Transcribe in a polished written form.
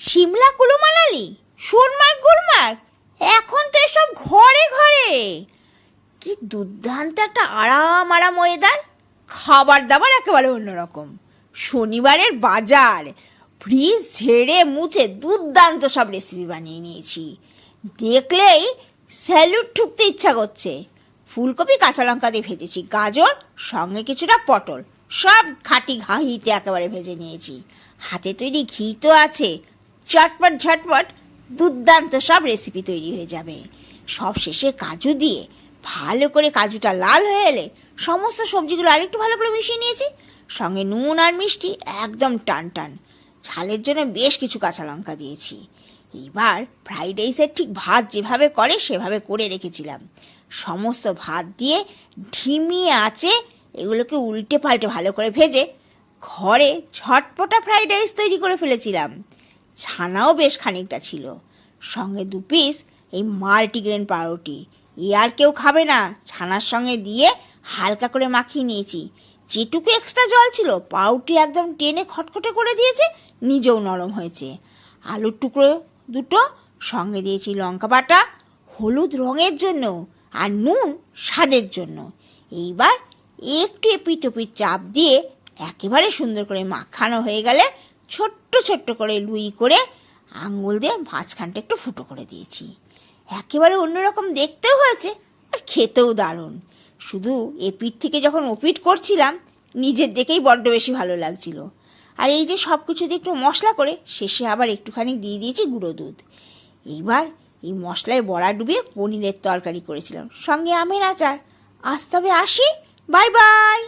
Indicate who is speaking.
Speaker 1: সিমলা, কুলু মানালি, সোনমার্গ, গুলমার্গ, এখন তো এসব ঘরে ঘরে। কি দুর্দান্ত একটা আরাম আরাম ওয়েদার, খাবার দাবার একেবারে অন্যরকম। শনিবারের বাজার, ফ্রিজ ঝেড়ে মুছে দুর্দান্ত সব রেসিপি বানিয়ে নিয়েছি। দেখলেই স্যালুট ঠুকতে ইচ্ছা করছে। ফুলকপি কাঁচা লঙ্কা দিয়ে ভেজেছি, গাজর সঙ্গে কিছুটা পটল, সব খাঁটি ঘিতে একেবারে ভেজে নিয়েছি। হাতে তৈরি ঘি তো আছে, চটপট ঝটপট দুর্দান্ত সব রেসিপি তৈরি হয়ে যাবে। সব শেষে কাজু দিয়ে ভালো করে কাজুটা লাল হয়ে এলে সমস্ত সবজিগুলো আরেকটু ভালো করে মিশিয়ে নিয়েছি। সঙ্গে নুন আর মিষ্টি একদম টান টান। ঝালের জন্য বেশ কিছু কাঁচা লঙ্কা দিয়েছি। এবার ফ্রাইড রাইসের ঠিক ভাত যেভাবে করে সেভাবে করে রেখেছিলাম। সমস্ত ভাত দিয়ে ধিমি আঁচে এগুলোকে উল্টে পাল্টে ভালো করে ভেজে ঘরে ঝটপটা ফ্রাইড রাইস তৈরি করে ফেলেছিলাম। ছানাও বেশ খানিকটা ছিল, সঙ্গে 2 পিস এই মাল্টিগ্রেন পাউরুটি। আর কেউ খাবে না, ছানার সঙ্গে দিয়ে হালকা করে মাখিয়ে নিয়েছি। যেটুকু এক্সট্রা জল ছিল পাউরুটি একদম টেনে খটখটে করে দিয়েছে, নিজেও নরম হয়েছে। আলুর টুকরো 2টো, সঙ্গে দিয়েছি লঙ্কা বাটা, হলুদ রঙের জন্য আর নুন স্বাদের জন্য। এইবার একটু এপিট ওপিট চাপ দিয়ে একেবারে সুন্দর করে মাখানো হয়ে গেলে ছোট্ট ছোট্ট করে লুই করে আঙুল দিয়ে মাঝখানটা একটু ফুটো করে দিয়েছি। একেবারে অন্যরকম দেখতেও হয়েছে আর খেতেও দারুণ। শুধু এপিট থেকে যখন ওপিট করছিলাম নিজের দেখেই বড্ড বেশি ভালো লাগছিল। আর এই যে সব কিছু দিয়ে একটু মশলা করে শেষে আবার একটুখানি দিয়ে দিয়েছি গুঁড়ো দুধ। এইবার এই মশলায় বড়া ডুবিয়ে পনিরের তরকারি করেছিলাম, সঙ্গে আমের আচার। আজ তবে আসি, বাই বাই।